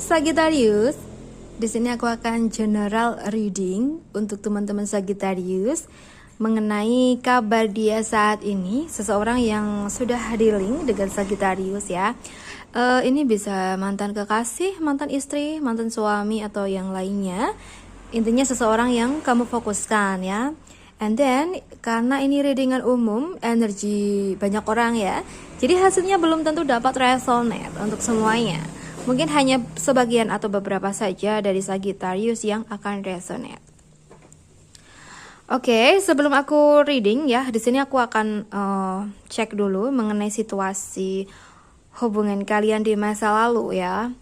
Sagittarius. Di sini aku akan general reading untuk teman-teman Sagittarius mengenai kabar dia saat ini. Seseorang yang sudah dealing dengan Sagittarius ya. Ini bisa mantan kekasih, mantan istri, mantan suami atau yang lainnya. Intinya seseorang yang kamu fokuskan ya. And then karena ini readingan umum, energi banyak orang ya. Jadi hasilnya belum tentu dapat resonate untuk semuanya. Mungkin hanya sebagian atau beberapa saja dari Sagittarius yang akan resonate. Oke, sebelum aku reading ya, di sini aku akan cek dulu mengenai situasi hubungan kalian di masa lalu ya.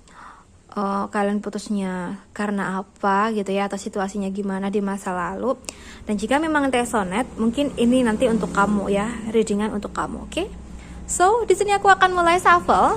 Kalian putusnya karena apa gitu ya, atau situasinya gimana di masa lalu. Dan jika memang resonate, mungkin ini nanti untuk kamu ya, readingan untuk kamu, oke? So, di sini aku akan mulai shuffle.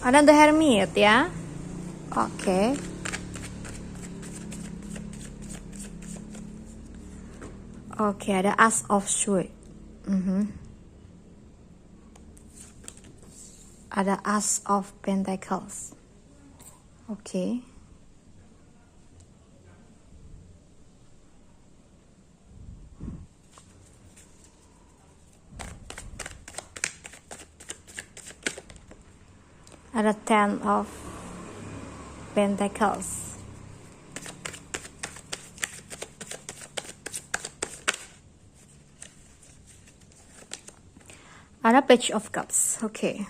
Ada The Hermit ya. Oke. Oke, ada Ace of Swords. Ada Ace of Pentacles. Oke. Ada Ten of Pentacles. Ada Page of Cups. Oke.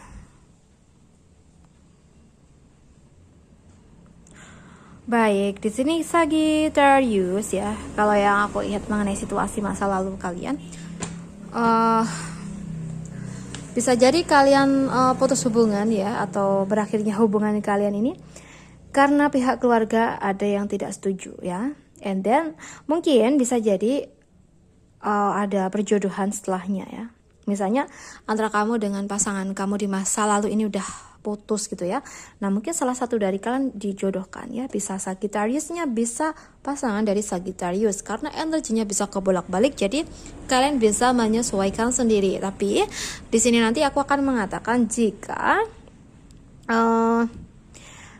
Baik, di sini Sagittarius ya. Kalau yang aku lihat mengenai situasi masa lalu kalian, bisa jadi kalian putus hubungan ya, atau berakhirnya hubungan kalian ini karena pihak keluarga ada yang tidak setuju ya. And then mungkin bisa jadi ada perjodohan setelahnya ya. Misalnya antara kamu dengan pasangan kamu di masa lalu ini udah putus gitu ya. Nah mungkin salah satu dari kalian dijodohkan ya. Bisa Sagittariusnya, bisa pasangan dari Sagittarius. Karena energinya bisa kebolak-balik, jadi kalian bisa menyesuaikan sendiri. Tapi di sini nanti aku akan mengatakan jika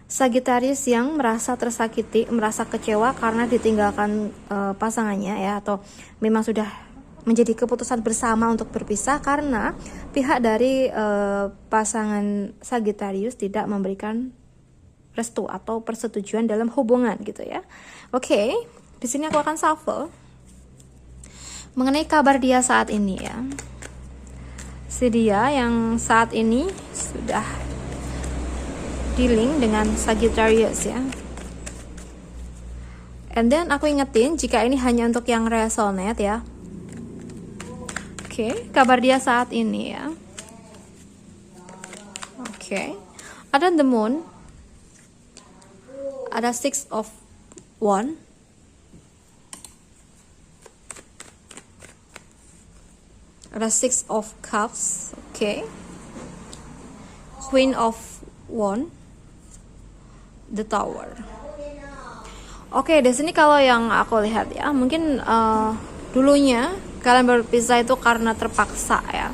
Sagittarius yang merasa tersakiti, merasa kecewa karena ditinggalkan pasangannya ya, atau memang sudah menjadi keputusan bersama untuk berpisah karena pihak dari pasangan Sagittarius tidak memberikan restu atau persetujuan dalam hubungan gitu ya. Oke, di sini aku akan shuffle mengenai kabar dia saat ini ya. Si dia yang saat ini sudah dealing dengan Sagittarius ya. And then aku ingetin jika ini hanya untuk yang resonate ya. Oke, kabar dia saat ini ya. Oke, ada The Moon, ada Six of Wands, ada Six of Cups, oke, Queen of Wands, The Tower. Oke, di sini kalau yang aku lihat ya, mungkin dulunya kalian berpisah itu karena terpaksa ya.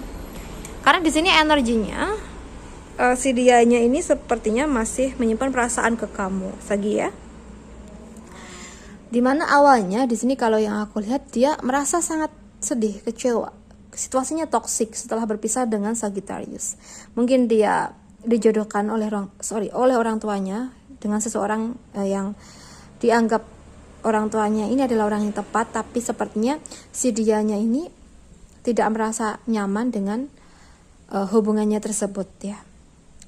Karena di sini energinya si dianya ini sepertinya masih menyimpan perasaan ke kamu, Sagi ya. Dimana awalnya di sini kalau yang aku lihat dia merasa sangat sedih, kecewa. Situasinya toksik setelah berpisah dengan Sagittarius. Mungkin dia dijodohkan oleh orang tuanya dengan seseorang yang dianggap orang tuanya ini adalah orang yang tepat, tapi sepertinya si dianya ini tidak merasa nyaman dengan hubungannya tersebut ya.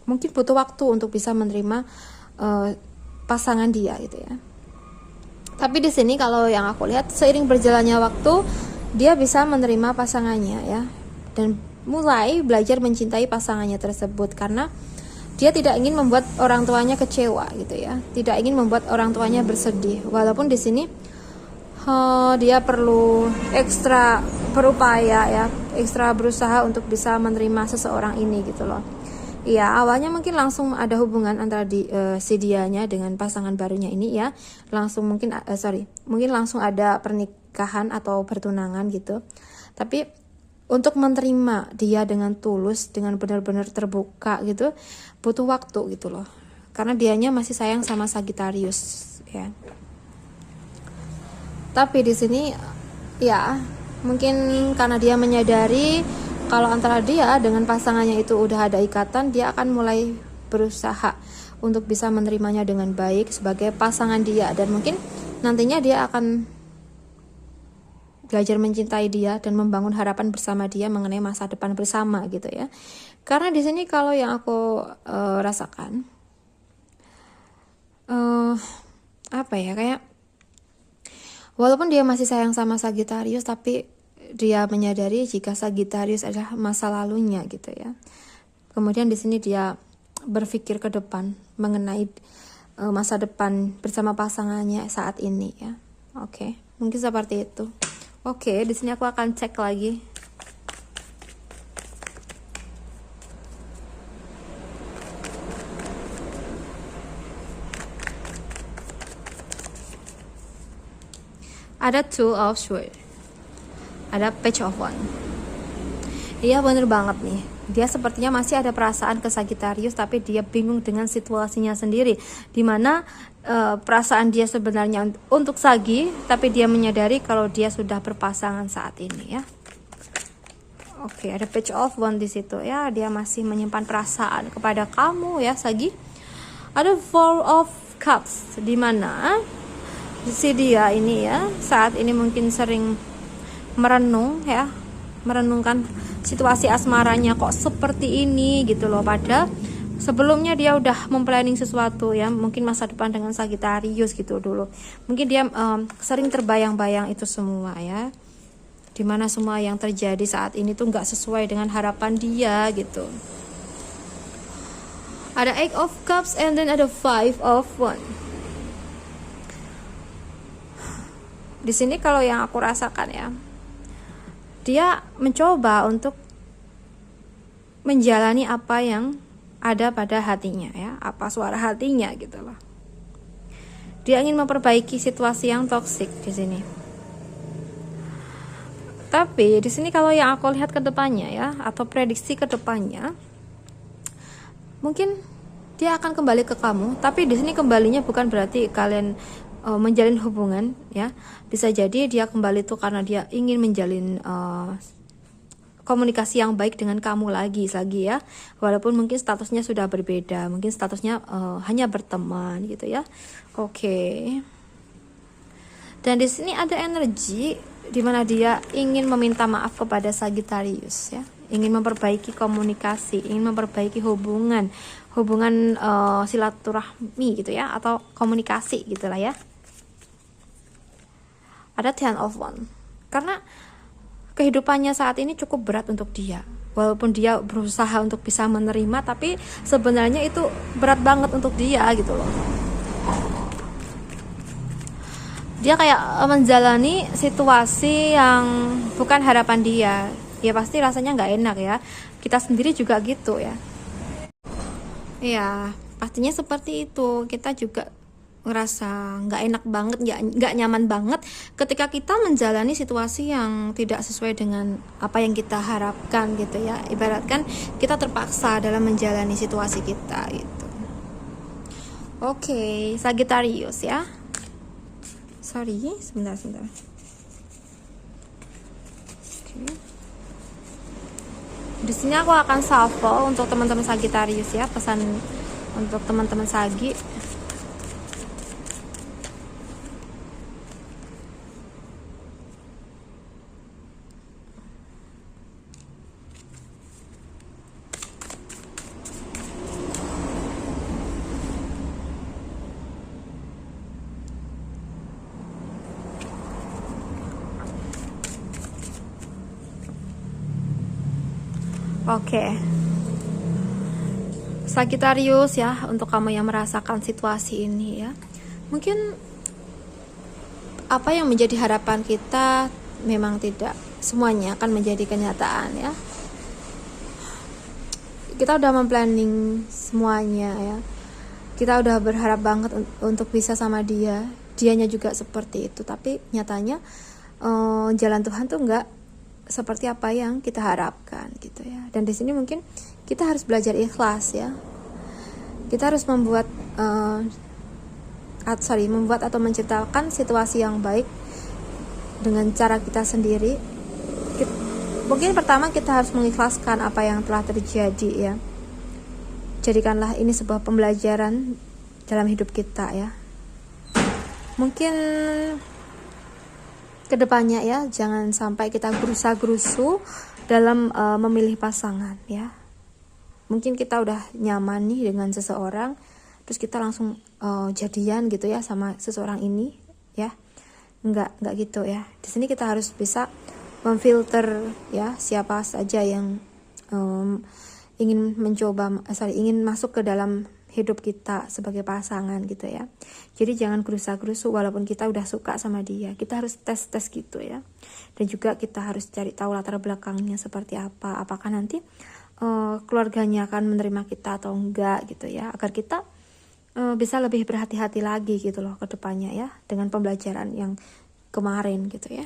Mungkin butuh waktu untuk bisa menerima pasangan dia gitu ya. Tapi di sini kalau yang aku lihat seiring berjalannya waktu dia bisa menerima pasangannya ya, dan mulai belajar mencintai pasangannya tersebut, karena dia tidak ingin membuat orang tuanya kecewa gitu ya, tidak ingin membuat orang tuanya bersedih. Walaupun di sini dia perlu ekstra berupaya ya, ekstra berusaha untuk bisa menerima seseorang ini gitu loh. Ya, awalnya mungkin langsung ada hubungan antara si dianya dengan pasangan barunya ini ya. Langsung mungkin mungkin langsung ada pernikahan atau pertunangan gitu. Tapi untuk menerima dia dengan tulus, dengan benar-benar terbuka gitu, butuh waktu gitu loh. Karena dianya masih sayang sama Sagittarius ya. Tapi di sini ya, mungkin karena dia menyadari kalau antara dia dengan pasangannya itu udah ada ikatan, dia akan mulai berusaha untuk bisa menerimanya dengan baik sebagai pasangan dia, dan mungkin nantinya dia akan belajar mencintai dia dan membangun harapan bersama dia mengenai masa depan bersama gitu ya. Karena di sini kalau yang aku rasakan apa ya, kayak walaupun dia masih sayang sama Sagittarius, tapi dia menyadari jika Sagittarius adalah masa lalunya gitu ya. Kemudian di sini dia berpikir ke depan mengenai masa depan bersama pasangannya saat ini ya. Oke, mungkin seperti itu. Oke, di sini aku akan cek lagi. Ada Two of Swords, ada Page of Wands. Iya, bener banget nih. Dia sepertinya masih ada perasaan ke Sagittarius, tapi dia bingung dengan situasinya sendiri, dimana perasaan dia sebenarnya untuk Sagi, tapi dia menyadari kalau dia sudah berpasangan saat ini ya. Oke, ada Page of Wands di situ ya. Dia masih menyimpan perasaan kepada kamu ya, Sagi. Ada Four of Cups, dimana si dia ini ya saat ini mungkin sering merenung ya, merenungkan situasi asmaranya kok seperti ini gitu loh. Pada sebelumnya dia udah memplanning sesuatu ya, mungkin masa depan dengan Sagittarius gitu dulu. Mungkin dia sering terbayang-bayang itu semua ya, dimana semua yang terjadi saat ini tuh nggak sesuai dengan harapan dia gitu. Ada Eight of Cups and then ada Five of Wands. Di sini kalau yang aku rasakan ya, dia mencoba untuk menjalani apa yang ada pada hatinya ya, apa suara hatinya gitu loh. Dia ingin memperbaiki situasi yang toksik di sini. Tapi di sini kalau yang aku lihat ke depannya ya, atau prediksi ke depannya, mungkin dia akan kembali ke kamu. Tapi di sini kembalinya bukan berarti kalian menjalin hubungan ya. Bisa jadi dia kembali tuh karena dia ingin menjalin komunikasi yang baik dengan kamu lagi ya, walaupun mungkin statusnya sudah berbeda, mungkin statusnya hanya berteman gitu ya. Oke. Dan di sini ada energi dimana dia ingin meminta maaf kepada Sagittarius ya, ingin memperbaiki komunikasi, ingin memperbaiki hubungan silaturahmi gitu ya, atau komunikasi gitulah ya. Ada Ten of Wands, karena kehidupannya saat ini cukup berat untuk dia. Walaupun dia berusaha untuk bisa menerima, tapi sebenarnya itu berat banget untuk dia gitu loh. Dia kayak menjalani situasi yang bukan harapan dia. Ya pasti rasanya nggak enak ya. Kita sendiri juga gitu ya. Ya pastinya seperti itu. Kita juga ngerasa nggak enak banget, nggak nyaman banget ketika kita menjalani situasi yang tidak sesuai dengan apa yang kita harapkan gitu ya. Ibaratkan kita terpaksa dalam menjalani situasi kita gitu. Oke, Sagittarius ya. Sorry, sebentar. Oke. Di sini aku akan shuffle untuk teman-teman Sagittarius ya, pesan untuk teman-teman Sagi. Oke. Sagittarius ya, untuk kamu yang merasakan situasi ini ya. Mungkin apa yang menjadi harapan kita memang tidak semuanya akan menjadi kenyataan ya. Kita udah memplanning semuanya ya. Kita udah berharap banget untuk bisa sama dia. Dianya juga seperti itu, tapi nyatanya jalan Tuhan tuh enggak seperti apa yang kita harapkan gitu ya. Dan di sini mungkin kita harus belajar ikhlas ya. Kita harus membuat atau menciptakan situasi yang baik dengan cara kita sendiri. Mungkin pertama kita harus mengikhlaskan apa yang telah terjadi ya. Jadikanlah ini sebuah pembelajaran dalam hidup kita ya. Mungkin kedepannya ya, jangan sampai kita gerusa-gerusu dalam memilih pasangan ya. Mungkin kita udah nyaman nih dengan seseorang, terus kita langsung jadian gitu ya sama seseorang ini ya. Enggak gitu ya. Di sini kita harus bisa memfilter ya siapa saja yang ingin masuk ke dalam hidup kita sebagai pasangan gitu ya. Jadi jangan gerusa-gerusu walaupun kita udah suka sama dia. Kita harus tes gitu ya. Dan juga kita harus cari tahu latar belakangnya seperti apa. Apakah nanti keluarganya akan menerima kita atau enggak gitu ya. Agar kita bisa lebih berhati-hati lagi gitu loh ke depannya ya. Dengan pembelajaran yang kemarin gitu ya.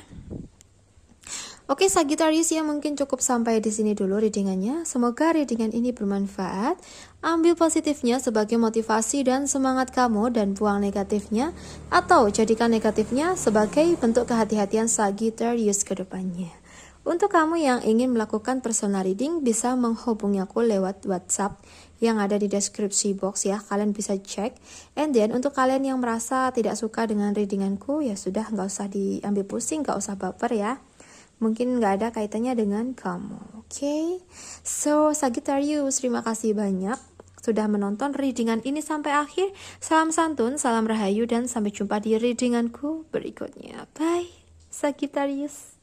Oke Sagittarius ya, mungkin cukup sampai di sini dulu readingannya. Semoga readingan ini bermanfaat. Ambil positifnya sebagai motivasi dan semangat kamu dan buang negatifnya, atau jadikan negatifnya sebagai bentuk kehati-hatian Sagittarius ke depannya. Untuk kamu yang ingin melakukan personal reading, bisa menghubungi aku lewat WhatsApp yang ada di deskripsi box ya. Kalian bisa cek. And then untuk kalian yang merasa tidak suka dengan readinganku, ya sudah, nggak usah diambil pusing, nggak usah baper ya. Mungkin nggak ada kaitannya dengan kamu. Oke. So Sagittarius, terima kasih banyak sudah menonton readingan ini sampai akhir. Salam santun, salam rahayu, dan sampai jumpa di readinganku berikutnya. Bye Sagittarius.